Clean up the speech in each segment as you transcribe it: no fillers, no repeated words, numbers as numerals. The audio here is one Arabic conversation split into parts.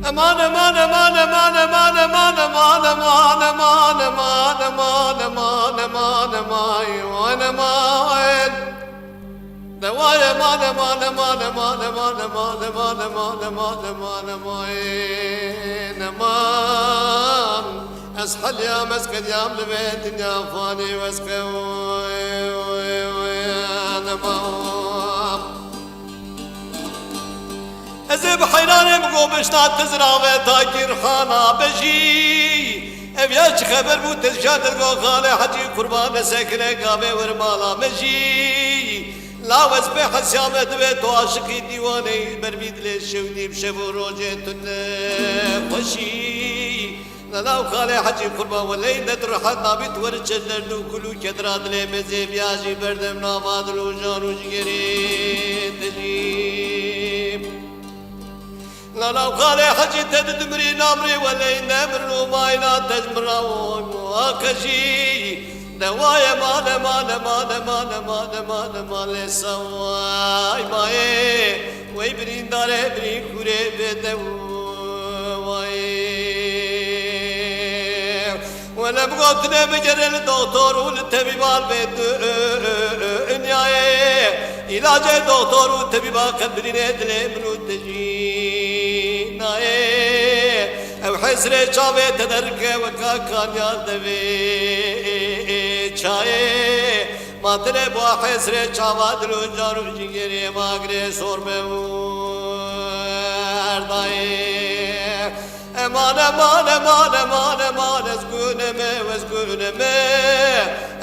امان امان امان امان امان امان امان امان امان امان امان امان امان امان وانا مان دوايا امان امان امان امان امان امان امان امان امان امان امان امان اسحل يا مسكن يا لبيت يا فاني واسكن وانا مان ازب حيراني بقو بشتات تزرع تاكير خانا بجي ابياش خبر بو تزشاد القو خالي حجي قربان سكنه قابي ورمالا مجي لا وزبي حسيامت بيتو عاشقي ديواني بربيد للشوني بشبو روجيتن خوشي لا خالي حجي قربان ولي ندر حنا بيت ورچلر دو كلو كدرات لي مزي بياجي بردم ناماد لو جانو جگري تجيب لا لا خالي حجي تدمري نامري ولا نمر وما تجمر وكشي دوايا مال مال مال مال مال مال مال سواي ماي ويبرين داري بري كوري بدواي ولا بقتنا بجر الدكتور والطبيبان بدنياي علاج الدكتور والطبيبان قلبين دلي منو تجي او حسري شافي تدرك وكا كان يالدوي چاي ما تري بو حسري شافا دلو جارو جيري ما غري سور مرداي امان امان امان امان امان اسكون ما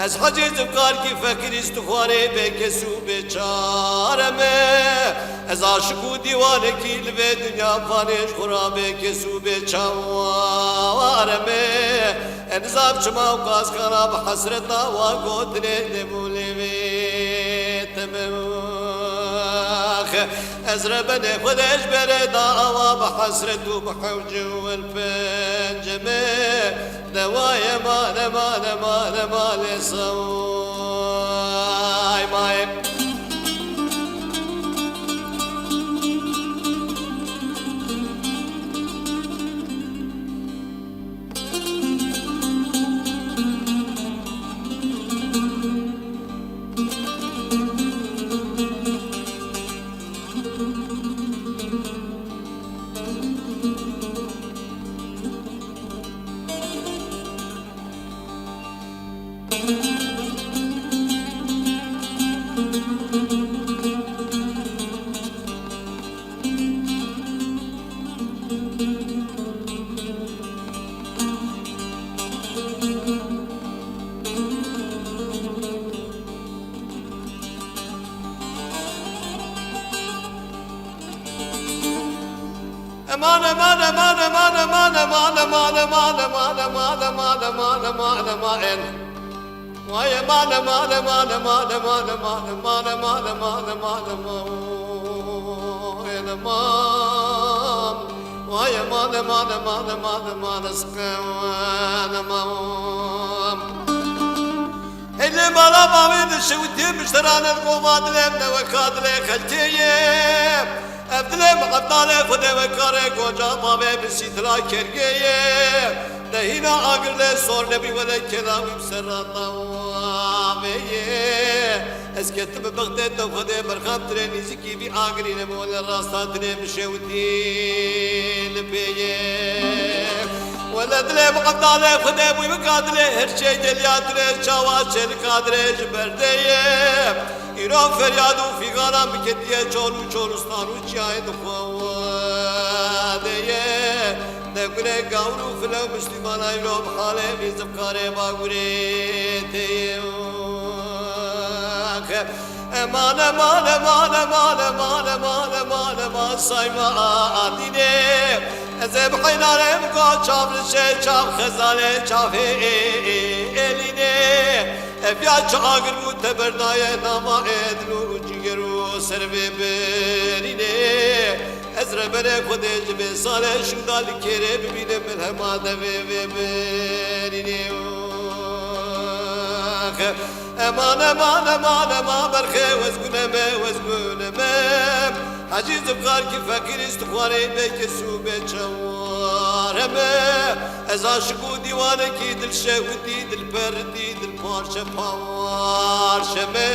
از حجي زبقار کی فکر استخواني بكسو بچار ما از عاشقو دیوانه کی لبه دنیا فانش خورا بكسو بچار ما انزاب چما وقاس کانا بحسرتا واقوتنه دمولي بيتموخ ازر بني خدش بردا اوا بحسرتو بحوجو الفنجمه دوايا مان مان مان مان صواي ماي امان امان امان امان امان امان امان امان امان امان امان امان امان امان ويا امان امان امان امان امان امان امان امان امان امان امان ويا امان امان امان امان امان اسكوان امان اللي مالا مامي الشوتي مشتران القومات لمنا وكادلي خلتيه ابدلم قطاله خده وكاره گوجا بابه بسيتلا كرگيه دهينا اگرله سور نبي ولا كلام سراتا واميه اسكتب بغداد وخذ برخام ترى نزكي بي آقري نمول الراس ترى مشوتي لبيه ولا دلي مقدالي خذ بوي مقادلي هرشي جلياتري شواش القادري جبرديه ایران فریاد و فیگارم بکتیه چالو چالوستان و چیای دخواده نکنه گاور و فلو مسلمان ایران بخاله بیزم کاره باگوره تیه امان امان امان امان امان امان امان امان سایما آدینه از بحینارم گا چاف نشه چاف خزانه چاف الینه افیا چاگر بود تبردای ناما ادلو جگرو سر ببرینه از ربره خودش به سال شدال کره ببینه ملهماده ببرینه امان امان امان امان برخه وزگونمه حجیز بغار کی فقیر استخواره بکسو بچوارمه از عاشقو دیوانه کی دل شهودی دل پردی دل پارچه پارچمه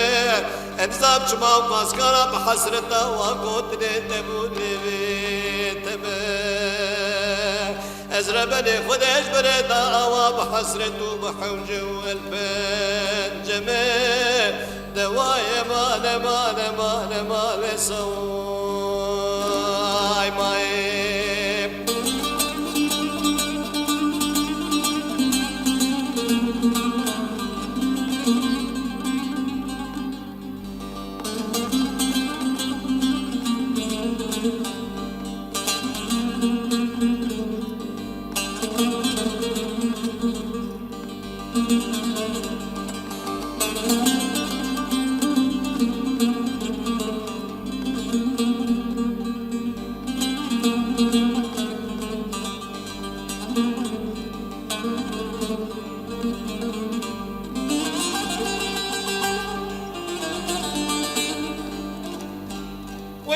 انزام چما و بازگارا بحسرتا و گوتنه تبونه بیتمه از ربني خدش بردا آوا بحسرت وبحوجه والبنجمه دوايا مال مال مال مال صواي ماي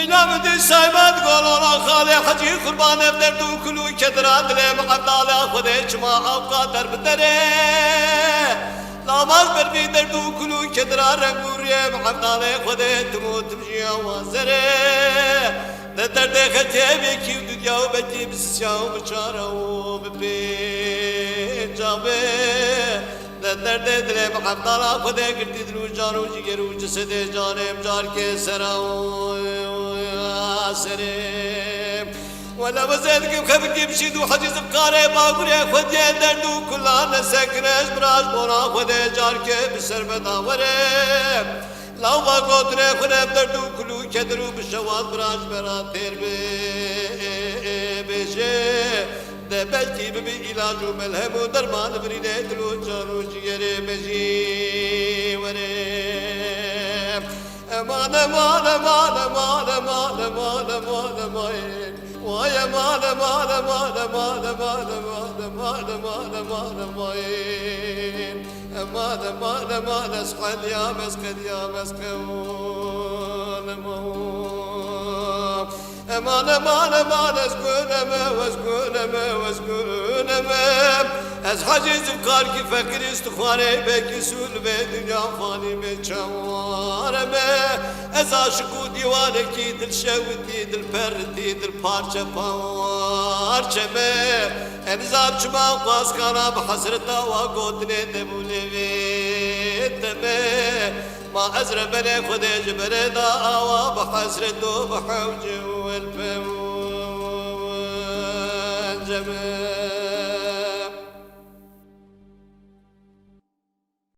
وينامدي سايبات قولونا خالي حجي قربان بدردو كلو كدران دلي مقدالة خديش ما أوقات بدري ناماز بربي دردو كلو كدران رنگوري مقدالة خدي تموت مجي وازري درد ختيبي كيو دنياو بتي بسياو بچارو ببيجابي درد دل مقدالة خدي قرتي دلو جانو جگرو جسد جانم جار کے سراو سريم ولا وزيدك بخبرتي بشيد وحجز بقاري باقولي خدي دردو كلنا سكنش براش بورا خدي جارك بسر بداوري لو باقوتني خدي بدردو كلو كدرو بشوات براش براتير بيشي ده بلتي ببي علاج وملهم ودرمان بريني دلو جانو جيري مجي وريم امان امان امان امان امان امان امان امان ويا مان امان امان امان امان امان امان امان امان امان امان امان اسقل يا مسقل يا مسقل امان امان امان اسقل ما از حجز بقار کی فکر استخوانه بکی سول به دنیا فانی به چوارمه از عاشقو دیوانه کی دل شوتی دل پردی دل پارچه پارچمه امزاب چما قاس کانا بحسرتا و گوتنه نبوله ویتمه ما ازر بني خدي جبر دا آوا بحسرتو بحوجه والبنجمه